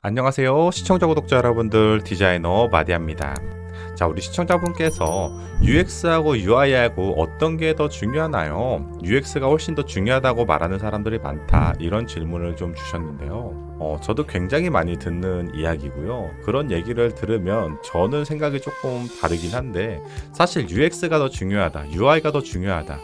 안녕하세요. 시청자 구독자 여러분들, 디자이너 마디아입니다. 자, 우리 시청자분께서 UX하고 UI하고 어떤 게 더 중요하나요? UX가 훨씬 더 중요하다고 말하는 사람들이 많다. 이런 질문을 좀 주셨는데요. 저도 굉장히 많이 듣는 이야기고요. 그런 얘기를 들으면 저는 생각이 조금 다르긴 한데, 사실 UX가 더 중요하다, UI가 더 중요하다,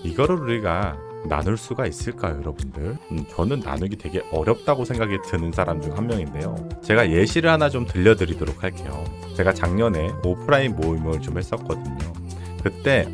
이거를 우리가 나눌 수가 있을까요, 여러분들? 저는 나누기 되게 어렵다고 생각이 드는 사람 중 한 명인데요. 제가 예시를 하나 좀 들려드리도록 할게요. 제가 작년에 오프라인 모임을 좀 했었거든요. 그때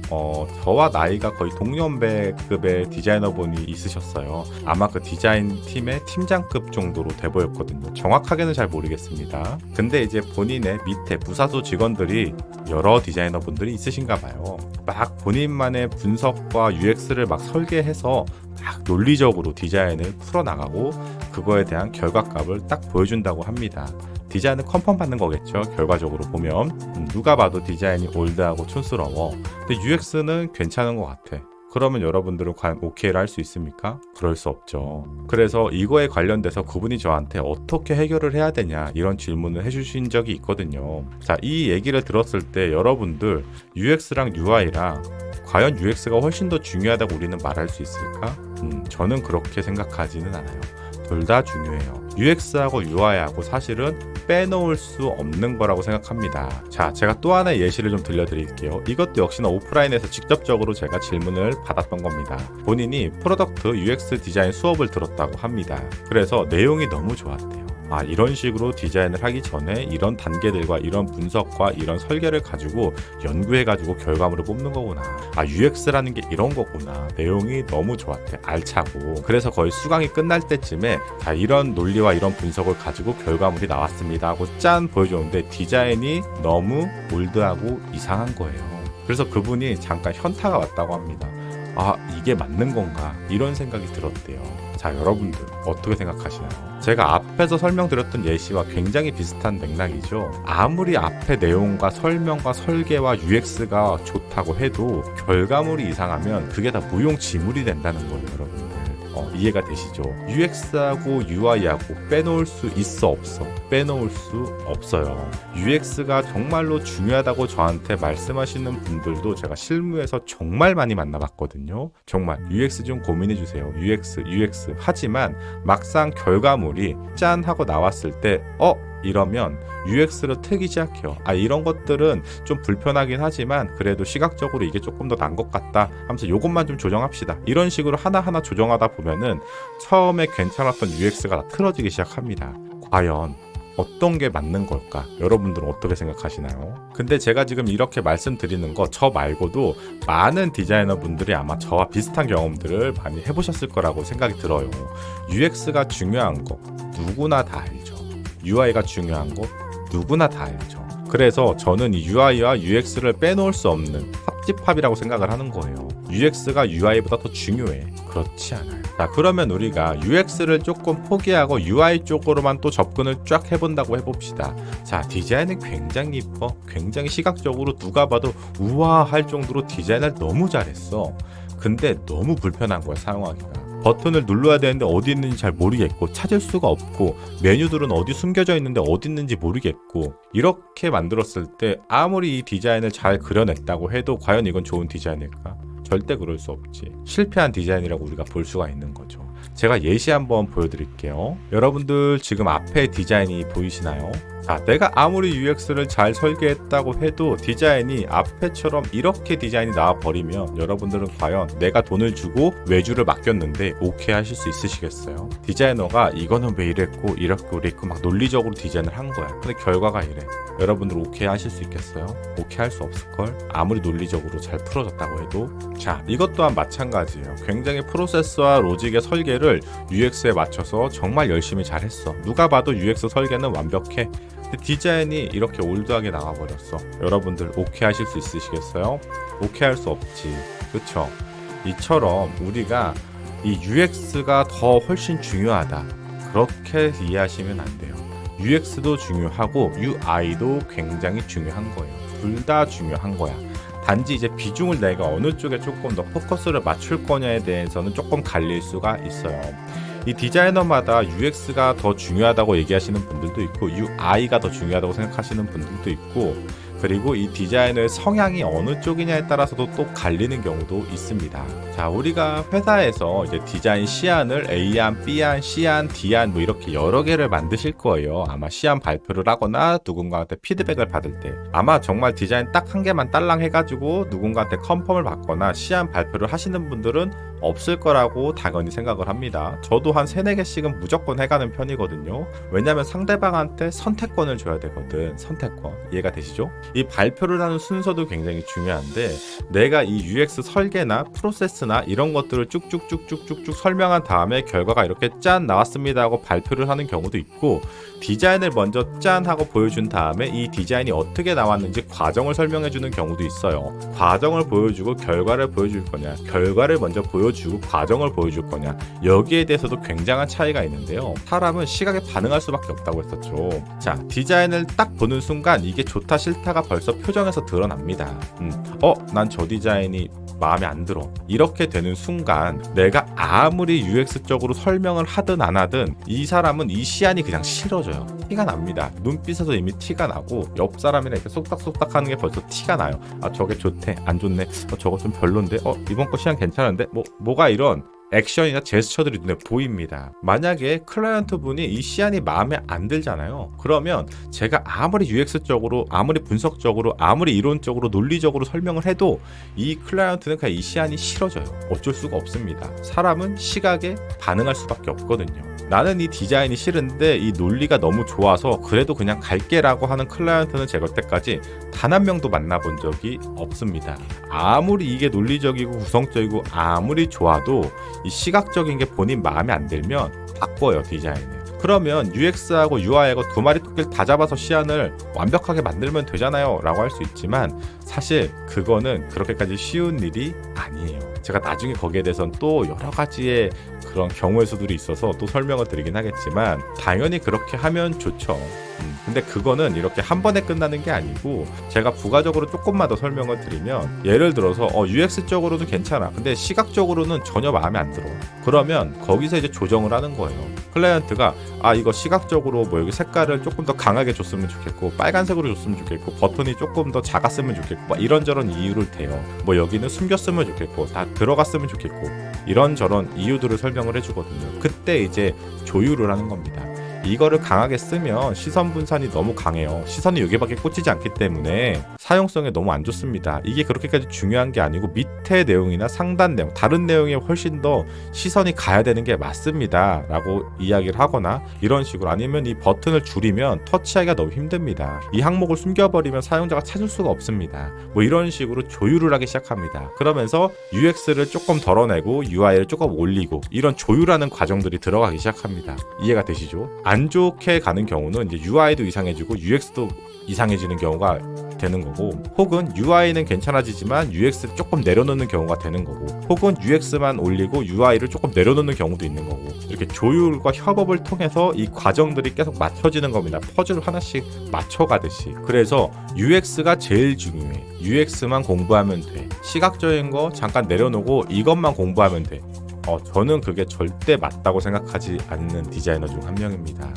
저와 나이가 거의 동년배급의 디자이너분이 있으셨어요. 아마 그 디자인 팀의 팀장급 정도로 돼 보였거든요. 정확하게는 잘 모르겠습니다. 근데 이제 본인의 밑에 부사수 직원들이 여러 디자이너분들이 있으신가 봐요. 막 본인만의 분석과 UX를 막 설계해서 막 논리적으로 디자인을 풀어나가고 그거에 대한 결과값을 딱 보여준다고 합니다. 디자인은 컨펌 받는 거겠죠. 결과적으로 보면 누가 봐도 디자인이 올드하고 촌스러워. 근데 UX는 괜찮은 것 같아. 그러면 여러분들은 과연 OK를 할 수 있습니까? 그럴 수 없죠. 그래서 이거에 관련돼서 그분이 저한테 어떻게 해결을 해야 되냐 이런 질문을 해주신 적이 있거든요. 자, 이 얘기를 들었을 때 여러분들 UX랑 UI랑 과연 UX가 훨씬 더 중요하다고 우리는 말할 수 있을까? 저는 그렇게 생각하지는 않아요. 둘 다 중요해요. UX하고 UI하고 사실은 빼놓을 수 없는 거라고 생각합니다. 자, 제가 또 하나의 예시를 좀 들려드릴게요. 이것도 역시나 오프라인에서 직접적으로 제가 질문을 받았던 겁니다. 본인이 프로덕트 UX 디자인 수업을 들었다고 합니다. 그래서 내용이 너무 좋았대요. 이런 식으로 디자인을 하기 전에 이런 단계들과 이런 분석과 이런 설계를 가지고 연구해가지고 결과물을 뽑는 거구나. UX라는 게 이런 거구나. 내용이 너무 좋았대. 알차고. 그래서 거의 수강이 끝날 때쯤에 자, 이런 논리와 이런 분석을 가지고 결과물이 나왔습니다 하고 짠 보여줬는데 디자인이 너무 올드하고 이상한 거예요. 그래서 그분이 잠깐 현타가 왔다고 합니다. 이게 맞는 건가? 이런 생각이 들었대요. 자, 여러분들 어떻게 생각하시나요? 제가 앞에서 설명드렸던 예시와 굉장히 비슷한 맥락이죠. 아무리 앞의 내용과 설명과 설계와 UX가 좋다고 해도 결과물이 이상하면 그게 다 무용지물이 된다는 거예요, 여러분들. 이해가 되시죠? UX하고 UI하고 빼놓을 수 있어 없어? 빼놓을 수 없어요. UX가 정말로 중요하다고 저한테 말씀하시는 분들도 제가 실무에서 정말 많이 만나봤거든요. 정말 UX 좀 고민해주세요. UX 하지만 막상 결과물이 짠 하고 나왔을 때 이러면 UX로 트기 시작해요. 이런 것들은 좀 불편하긴 하지만 그래도 시각적으로 이게 조금 더 나은 것 같다 하면서 요것만 좀 조정합시다. 이런 식으로 하나하나 조정하다 보면은 처음에 괜찮았던 UX가 다 틀어지기 시작합니다. 과연 어떤 게 맞는 걸까? 여러분들은 어떻게 생각하시나요? 근데 제가 지금 이렇게 말씀드리는 거 저 말고도 많은 디자이너 분들이 아마 저와 비슷한 경험들을 많이 해보셨을 거라고 생각이 들어요. UX가 중요한 거 누구나 다 알죠. UI가 중요한 거 누구나 다 알죠. 그래서 저는 이 UI와 UX를 빼놓을 수 없는 합집합이라고 생각을 하는 거예요. UX가 UI보다 더 중요해. 그렇지 않아요. 자, 그러면 우리가 UX를 조금 포기하고 UI 쪽으로만 또 접근을 쫙 해본다고 해봅시다. 자, 디자인은 굉장히 이뻐. 굉장히 시각적으로 누가 봐도 우와 할 정도로 디자인을 너무 잘했어. 근데 너무 불편한 거야, 사용하기가. 버튼을 눌러야 되는데 어디 있는지 잘 모르겠고 찾을 수가 없고 메뉴들은 어디 숨겨져 있는데 어디 있는지 모르겠고 이렇게 만들었을 때 아무리 이 디자인을 잘 그려냈다고 해도 과연 이건 좋은 디자인일까? 절대 그럴 수 없지. 실패한 디자인이라고 우리가 볼 수가 있는 거죠. 제가 예시 한번 보여드릴게요. 여러분들 지금 앞에 디자인이 보이시나요? 자, 내가 아무리 UX를 잘 설계했다고 해도 디자인이 앞에처럼 이렇게 디자인이 나와버리면 여러분들은 과연 내가 돈을 주고 외주를 맡겼는데 오케이 하실 수 있으시겠어요? 디자이너가 이거는 왜 이랬고 이렇게 그랬고 막 논리적으로 디자인을 한 거야. 근데 결과가 이래. 여러분들 오케이 하실 수 있겠어요? 오케이 할 수 없을걸? 아무리 논리적으로 잘 풀어졌다고 해도. 자, 이것 또한 마찬가지예요. 굉장히 프로세스와 로직의 설계를 UX에 맞춰서 정말 열심히 잘했어. 누가 봐도 UX 설계는 완벽해. 근데 디자인이 이렇게 올드하게 나와버렸어. 여러분들 오케이 하실 수 있으시겠어요? 오케이 할 수 없지. 그쵸? 이처럼 우리가 이 UX가 더 훨씬 중요하다. 그렇게 이해하시면 안 돼요. UX도 중요하고 UI도 굉장히 중요한 거예요. 둘 다 중요한 거야. 단지 이제 비중을 내가 어느 쪽에 조금 더 포커스를 맞출 거냐에 대해서는 조금 갈릴 수가 있어요. 이 디자이너마다 UX가 더 중요하다고 얘기하시는 분들도 있고 UI가 더 중요하다고 생각하시는 분들도 있고, 그리고 이 디자이너의 성향이 어느 쪽이냐에 따라서도 또 갈리는 경우도 있습니다. 자, 우리가 회사에서 이제 디자인 시안을 A안, B안, C안, D안 뭐 이렇게 여러 개를 만드실 거예요. 아마 시안 발표를 하거나 누군가한테 피드백을 받을 때 아마 정말 디자인 딱 한 개만 딸랑 해가지고 누군가한테 컨펌을 받거나 시안 발표를 하시는 분들은 없을 거라고 당연히 생각을 합니다. 저도 한 3-4개씩은 무조건 해가는 편이거든요. 왜냐면 상대방한테 선택권을 줘야 되거든. 선택권. 이해가 되시죠? 이 발표를 하는 순서도 굉장히 중요한데, 내가 이 UX 설계나 프로세스나 이런 것들을 쭉쭉쭉쭉쭉쭉 설명한 다음에 결과가 이렇게 짠 나왔습니다 하고 발표를 하는 경우도 있고, 디자인을 먼저 짠 하고 보여준 다음에 이 디자인이 어떻게 나왔는지 과정을 설명해 주는 경우도 있어요. 과정을 보여주고 결과를 보여줄 거냐, 결과를 먼저 보여주고 과정을 보여줄 거냐, 여기에 대해서도 굉장한 차이가 있는데요. 사람은 시각에 반응할 수밖에 없다고 했었죠. 자, 디자인을 딱 보는 순간 이게 좋다 싫다가 벌써 표정에서 드러납니다. 난 저 디자인이 마음에 안 들어. 이렇게 되는 순간 내가 아무리 UX적으로 설명을 하든 안 하든 이 사람은 이 시안이 그냥 싫어져요. 티가 납니다. 눈빛에서 이미 티가 나고, 옆 사람이랑 이렇게 쏙닥쏙닥 하는 게 벌써 티가 나요. 아, 저게 좋대, 안 좋네, 저거 좀 별론데, 이번 거 시안 괜찮은데, 뭐가 이런 액션이나 제스처들이 눈에 보입니다. 만약에 클라이언트 분이 이 시안이 마음에 안 들잖아요. 그러면 제가 아무리 UX적으로, 아무리 분석적으로, 아무리 이론적으로, 논리적으로 설명을 해도 이 클라이언트는 그냥 이 시안이 싫어져요. 어쩔 수가 없습니다. 사람은 시각에 반응할 수밖에 없거든요. 나는 이 디자인이 싫은데 이 논리가 너무 좋아서 그래도 그냥 갈게라고 하는 클라이언트는 제가 여태까지 단 한 명도 만나본 적이 없습니다. 아무리 이게 논리적이고 구성적이고 아무리 좋아도 이 시각적인 게 본인 마음에 안 들면 바꿔요, 디자인을. 그러면 UX하고 UI하고 두 마리 토끼를 다 잡아서 시안을 완벽하게 만들면 되잖아요 라고 할 수 있지만, 사실 그거는 그렇게까지 쉬운 일이 아니에요. 제가 나중에 거기에 대해서는 또 여러 가지의 그런 경우의 수들이 있어서 또 설명을 드리긴 하겠지만, 당연히 그렇게 하면 좋죠. 근데 그거는 이렇게 한 번에 끝나는 게 아니고, 제가 부가적으로 조금만 더 설명을 드리면, 예를 들어서 UX적으로도 괜찮아, 근데 시각적으로는 전혀 마음에 안 들어. 그러면 거기서 이제 조정을 하는 거예요. 클라이언트가 이거 시각적으로 뭐 여기 색깔을 조금 더 강하게 줬으면 좋겠고, 빨간색으로 줬으면 좋겠고, 버튼이 조금 더 작았으면 좋겠고, 이런저런 이유를 대요. 뭐 여기는 숨겼으면 좋겠고, 다 들어갔으면 좋겠고, 이런저런 이유들을 설명을 해주거든요. 그때 이제 조율을 하는 겁니다. 이거를 강하게 쓰면 시선 분산이 너무 강해요. 시선이 여기밖에 꽂히지 않기 때문에 사용성에 너무 안 좋습니다. 이게 그렇게까지 중요한 게 아니고, 밑에 내용이나 상단 내용, 다른 내용에 훨씬 더 시선이 가야 되는 게 맞습니다 라고 이야기를 하거나, 이런 식으로. 아니면 이 버튼을 줄이면 터치하기가 너무 힘듭니다. 이 항목을 숨겨버리면 사용자가 찾을 수가 없습니다. 뭐 이런 식으로 조율을 하기 시작합니다. 그러면서 UX를 조금 덜어내고 UI를 조금 올리고, 이런 조율하는 과정들이 들어가기 시작합니다. 이해가 되시죠? 안 좋게 가는 경우는 이제 UI도 이상해지고 UX도 이상해지는 경우가 되는 거고, 혹은 UI는 괜찮아지지만 UX를 조금 내려놓는 경우가 되는 거고, 혹은 UX만 올리고 UI를 조금 내려놓는 경우도 있는 거고, 이렇게 조율과 협업을 통해서 이 과정들이 계속 맞춰지는 겁니다. 퍼즐 하나씩 맞춰가듯이. 그래서 UX가 제일 중요해. UX만 공부하면 돼. 시각적인 거 잠깐 내려놓고 이것만 공부하면 돼. 저는 그게 절대 맞다고 생각하지 않는 디자이너 중 한 명입니다.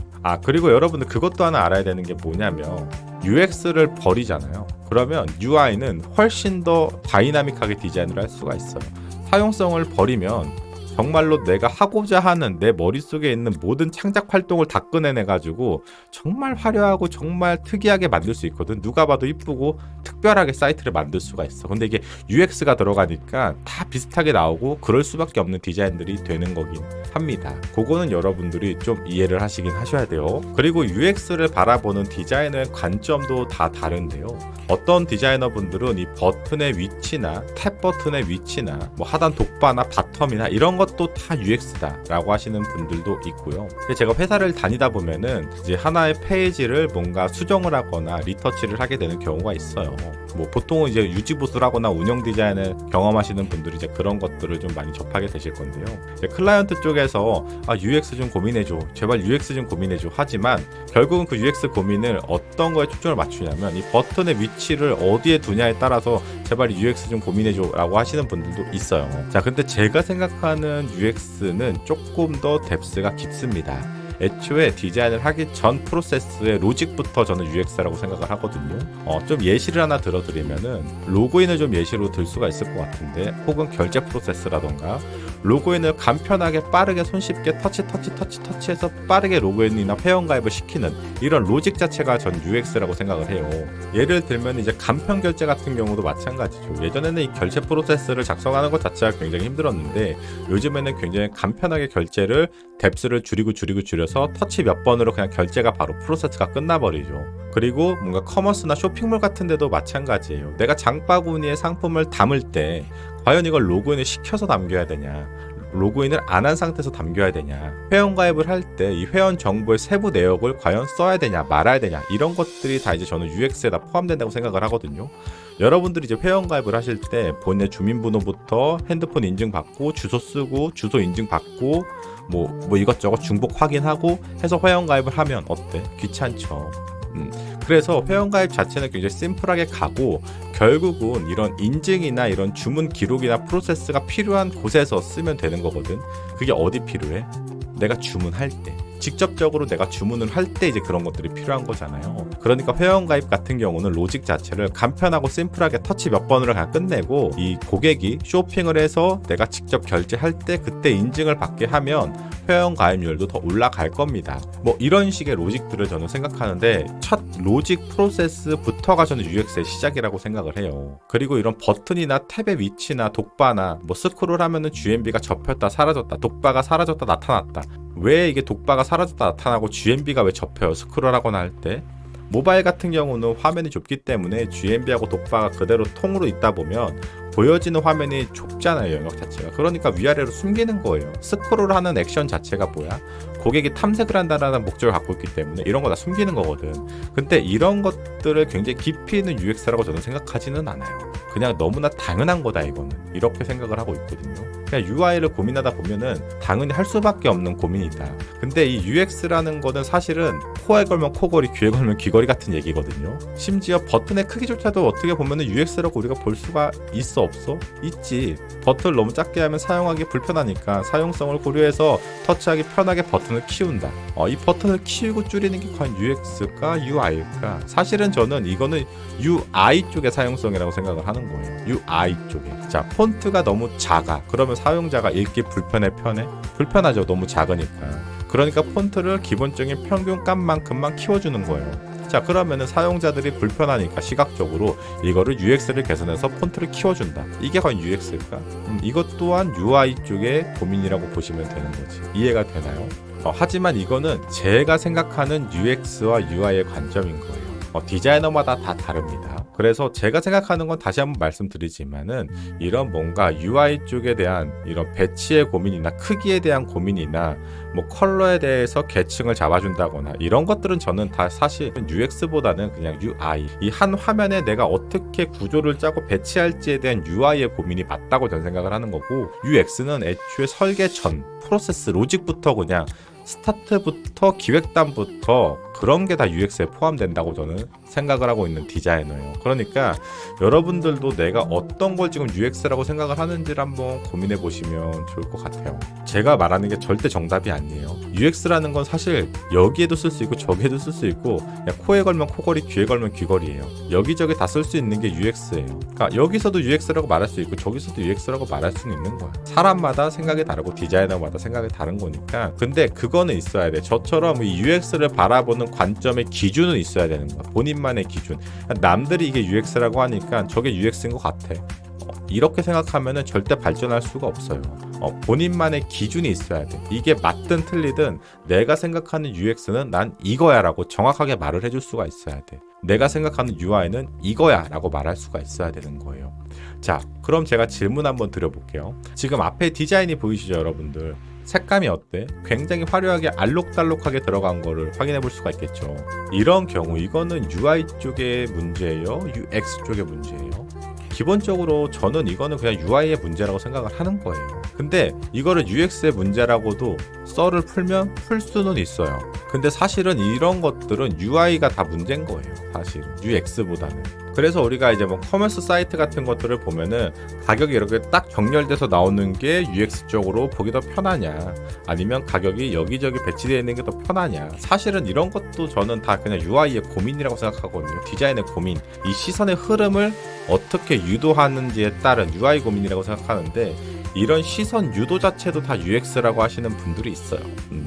그리고 여러분들 그것도 하나 알아야 되는 게 뭐냐면, UX를 버리잖아요. 그러면 UI는 훨씬 더 다이나믹하게 디자인을 할 수가 있어요. 사용성을 버리면 정말로 내가 하고자 하는 내 머릿속에 있는 모든 창작 활동을 다 꺼내내가지고 정말 화려하고 정말 특이하게 만들 수 있거든. 누가 봐도 이쁘고 특별하게 사이트를 만들 수가 있어. 근데 이게 UX가 들어가니까 다 비슷하게 나오고 그럴 수밖에 없는 디자인들이 되는 거긴 합니다. 그거는 여러분들이 좀 이해를 하시긴 하셔야 돼요. 그리고 UX를 바라보는 디자이너의 관점도 다 다른데요. 어떤 디자이너분들은 이 버튼의 위치나 탭 버튼의 위치나 뭐 하단 독바나 바텀이나 이런 것도 다 UX다 라고 하시는 분들도 있고요. 제가 회사를 다니다 보면은 이제 하나의 페이지를 뭔가 수정을 하거나 리터치를 하게 되는 경우가 있어요. 뭐 보통은 이제 유지보수를 하거나 운영 디자인을 경험하시는 분들이 이제 그런 것들을 좀 많이 접하게 되실 건데요. 이제 클라이언트 쪽에서 UX 좀 고민해줘, 제발 UX 좀 고민해줘 하지만 결국은 그 UX 고민을 어떤 거에 초점을 맞추냐면 이 버튼의 위치를 어디에 두냐에 따라서 제발 UX 좀 고민해줘 라고 하시는 분들도 있어요. 자, 근데 제가 생각하는 UX는 조금 더 뎁스가 깊습니다. 애초에 디자인을 하기 전 프로세스의 로직부터 저는 UX라고 생각을 하거든요. 좀 예시를 하나 들어드리면은 로그인을 좀 예시로 들 수가 있을 것 같은데, 혹은 결제 프로세스라던가 로그인을 간편하게 빠르게 손쉽게 터치해서 빠르게 로그인이나 회원가입을 시키는 이런 로직 자체가 전 UX라고 생각을 해요. 예를 들면 이제 간편 결제 같은 경우도 마찬가지죠. 예전에는 이 결제 프로세스를 작성하는 것 자체가 굉장히 힘들었는데 요즘에는 굉장히 간편하게 결제를 뎁스를 줄여서 터치 몇 번으로 그냥 결제가 바로 프로세스가 끝나버리죠. 그리고 뭔가 커머스나 쇼핑몰 같은 데도 마찬가지예요. 내가 장바구니에 상품을 담을 때 과연 이걸 로그인을 시켜서 남겨야 되냐, 로그인을 안 한 상태에서 남겨야 되냐, 회원가입을 할 때 이 회원 정보의 세부 내역을 과연 써야 되냐 말아야 되냐, 이런 것들이 다 이제 저는 UX에 다 포함된다고 생각을 하거든요. 여러분들이 이제 회원가입을 하실 때 본인의 주민번호부터 핸드폰 인증받고 주소 쓰고 주소 인증받고 뭐 이것저것 중복 확인하고 해서 회원가입을 하면 어때? 귀찮죠. 그래서 회원가입 자체는 굉장히 심플하게 가고 결국은 이런 인증이나 이런 주문 기록이나 프로세스가 필요한 곳에서 쓰면 되는 거거든. 그게 어디 필요해? 내가 주문할 때, 직접적으로 내가 주문을 할 때 이제 그런 것들이 필요한 거잖아요. 그러니까 회원가입 같은 경우는 로직 자체를 간편하고 심플하게 터치 몇 번으로 그냥 끝내고 이 고객이 쇼핑을 해서 내가 직접 결제할 때 그때 인증을 받게 하면 회원가입률도 더 올라갈 겁니다. 뭐 이런 식의 로직들을 저는 생각하는데 첫 로직 프로세스부터가 저는 UX의 시작이라고 생각을 해요. 그리고 이런 버튼이나 탭의 위치나 독바나 뭐 스크롤 하면은 GMB가 접혔다 사라졌다, 독바가 사라졌다 나타났다, 왜 이게 독바가 사라졌다 나타나고 GMB가 왜 접혀요? 스크롤하거나 할 때. 모바일 같은 경우는 화면이 좁기 때문에 GMB하고 독바가 그대로 통으로 있다 보면 보여지는 화면이 좁잖아요, 영역 자체가. 그러니까 위아래로 숨기는 거예요. 스크롤하는 액션 자체가 뭐야? 고객이 탐색을 한다는 목적을 갖고 있기 때문에 이런 거 다 숨기는 거거든. 근데 이런 것들을 굉장히 깊이 있는 UX라고 저는 생각하지는 않아요. 그냥 너무나 당연한 거다 이거는. 이렇게 생각을 하고 있거든요. 그냥 UI를 고민하다 보면은 당연히 할 수밖에 없는 고민이다. 근데 이 UX라는 거는 사실은 코에 걸면 코걸이, 귀에 걸면 귀걸이 같은 얘기거든요. 심지어 버튼의 크기조차도 어떻게 보면은 UX라고 우리가 볼 수가 있어 없어? 있지. 버튼을 너무 작게 하면 사용하기 불편하니까 사용성을 고려해서 터치하기 편하게 버튼을 키운다. 이 버튼을 키우고 줄이는 게 과연 UX일까 UI일까? 사실은 저는 이거는 UI 쪽의 사용성이라고 생각을 하는 거예요. UI 쪽에. 자, 폰트가 너무 작아. 그러면 사용자가 읽기 불편해? 불편하죠. 너무 작으니까. 그러니까 폰트를 기본적인 평균값만큼만 키워주는 거예요. 자, 그러면은 사용자들이 불편하니까 시각적으로 이거를 UX를 개선해서 폰트를 키워준다. 이게 과연 UX일까? 이것 또한 UI 쪽의 고민이라고 보시면 되는 거지. 이해가 되나요? 하지만 이거는 제가 생각하는 UX와 UI의 관점인 거예요. 디자이너마다 다 다릅니다. 그래서 제가 생각하는 건 다시 한번 말씀드리지만은 이런 뭔가 UI 쪽에 대한 이런 배치의 고민이나 크기에 대한 고민이나 뭐 컬러에 대해서 계층을 잡아준다거나 이런 것들은 저는 다 사실 UX보다는 그냥 UI, 이 한 화면에 내가 어떻게 구조를 짜고 배치할지에 대한 UI의 고민이 맞다고 저는 생각을 하는 거고, UX는 애초에 설계 전 프로세스 로직부터 그냥 스타트부터 기획단부터 그런 게 다 UX에 포함된다고 저는 생각을 하고 있는 디자이너예요. 그러니까 여러분들도 내가 어떤 걸 지금 UX라고 생각을 하는지를 한번 고민해 보시면 좋을 것 같아요. 제가 말하는 게 절대 정답이 아니에요. UX라는 건 사실 여기에도 쓸 수 있고 저기에도 쓸 수 있고, 그냥 코에 걸면 코걸이, 귀에 걸면 귀걸이에요. 여기저기 다 쓸 수 있는 게 UX예요. 그러니까 여기서도 UX라고 말할 수 있고 저기서도 UX라고 말할 수는 있는 거야. 사람마다 생각이 다르고 디자이너마다 생각이 다른 거니까. 근데 그거는 있어야 돼. 저처럼 이 UX를 바라보는 관점의 기준은 있어야 되는 거야. 본인만의 기준. 남들이 이게 UX라고 하니까 저게 UX인 것 같아. 이렇게 생각하면은 절대 발전할 수가 없어요. 본인만의 기준이 있어야 돼. 이게 맞든 틀리든 내가 생각하는 UX는 난 이거야 라고 정확하게 말을 해줄 수가 있어야 돼. 내가 생각하는 UI는 이거야 라고 말할 수가 있어야 되는 거예요. 자, 그럼 제가 질문 한번 드려볼게요. 지금 앞에 디자인이 보이시죠, 여러분들? 색감이 어때? 굉장히 화려하게 알록달록하게 들어간 거를 확인해 볼 수가 있겠죠. 이런 경우 이거는 UI 쪽의 문제예요? UX 쪽의 문제예요? 기본적으로 저는 이거는 그냥 UI의 문제라고 생각을 하는 거예요. 근데 이거를 UX의 문제라고도 썰을 풀면 풀 수는 있어요. 근데 사실은 이런 것들은 UI가 다 문제인 거예요. 사실 UX보다는. 그래서 우리가 이제 뭐 커머스 사이트 같은 것들을 보면은 가격이 이렇게 딱 정렬돼서 나오는 게 UX 쪽으로 보기 더 편하냐, 아니면 가격이 여기저기 배치되어 있는 게 더 편하냐. 사실은 이런 것도 저는 다 그냥 UI의 고민이라고 생각하거든요. 디자인의 고민, 이 시선의 흐름을 어떻게 유도하는지에 따른 UI 고민이라고 생각하는데, 이런 시선 유도 자체도 다 UX라고 하시는 분들이 있어요.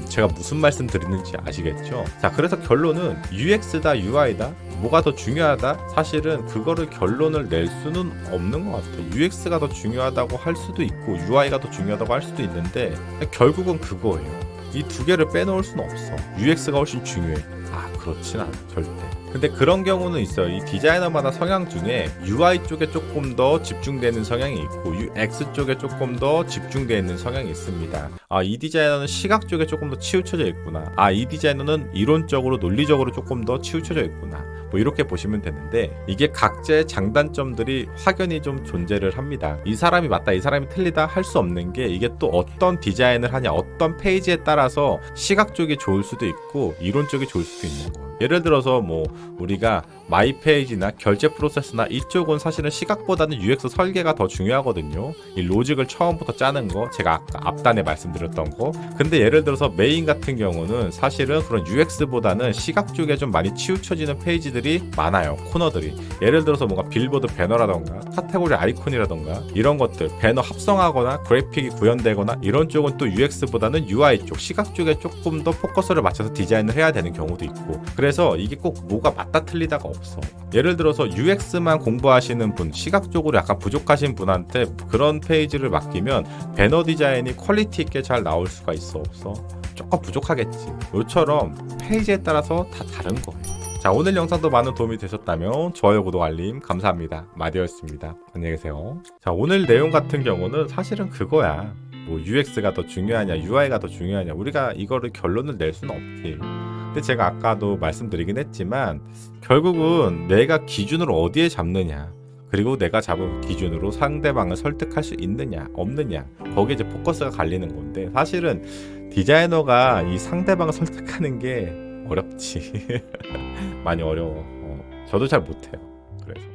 제가 무슨 말씀 드리는지 아시겠죠? 자, 그래서 결론은 UX다 UI다 뭐가 더 중요하다? 사실은 그거를 결론을 낼 수는 없는 것 같아요. UX가 더 중요하다고 할 수도 있고 UI가 더 중요하다고 할 수도 있는데, 결국은 그거예요. 이 두 개를 빼놓을 수는 없어. UX가 훨씬 중요해. 그렇진 않아, 절대. 근데 그런 경우는 있어요. 이 디자이너마다 성향 중에 UI 쪽에 조금 더 집중되는 성향이 있고 UX 쪽에 조금 더 집중되는 성향이 있습니다. 이 디자이너는 시각 쪽에 조금 더 치우쳐져 있구나. 이 디자이너는 이론적으로 논리적으로 조금 더 치우쳐져 있구나. 뭐 이렇게 보시면 되는데, 이게 각자의 장단점들이 확연히 좀 존재를 합니다. 이 사람이 맞다, 이 사람이 틀리다 할 수 없는 게, 이게 또 어떤 디자인을 하냐, 어떤 페이지에 따라서 시각 쪽이 좋을 수도 있고 이론 쪽이 좋을 수도 있는 거예요. 예를 들어서 뭐 우리가 마이 페이지나 결제 프로세스나 이쪽은 사실은 시각보다는 UX 설계가 더 중요하거든요. 이 로직을 처음부터 짜는 거, 제가 아까 앞단에 말씀드렸던 거. 근데 예를 들어서 메인 같은 경우는 사실은 그런 UX보다는 시각 쪽에 좀 많이 치우쳐지는 페이지들이 많아요. 코너들이. 예를 들어서 뭔가 빌보드 배너라던가 카테고리 아이콘이라던가 이런 것들, 배너 합성하거나 그래픽이 구현되거나 이런 쪽은 또 UX보다는 UI 쪽, 시각 쪽에 조금 더 포커스를 맞춰서 디자인을 해야 되는 경우도 있고, 그래서 이게 꼭 뭐가 맞다 틀리다가 없어. 예를 들어서 UX만 공부하시는 분, 시각 쪽으로 약간 부족하신 분한테 그런 페이지를 맡기면 배너 디자인이 퀄리티 있게 잘 나올 수가 있어, 없어? 조금 부족하겠지. 요처럼 페이지에 따라서 다 다른 거예요. 자, 오늘 영상도 많은 도움이 되셨다면 좋아요, 구독, 알림 감사합니다. 마디였습니다. 안녕히 계세요. 자, 오늘 내용 같은 경우는 사실은 그거야. 뭐 UX가 더 중요하냐, UI가 더 중요하냐, 우리가 이거를 결론을 낼 수는 없지. 근데 제가 아까도 말씀드리긴 했지만, 결국은 내가 기준을 어디에 잡느냐, 그리고 내가 잡은 기준으로 상대방을 설득할 수 있느냐 없느냐, 거기에 이제 포커스가 갈리는 건데, 사실은 디자이너가 이 상대방을 설득하는 게 어렵지. 많이 어려워. 저도 잘 못해요. 그래서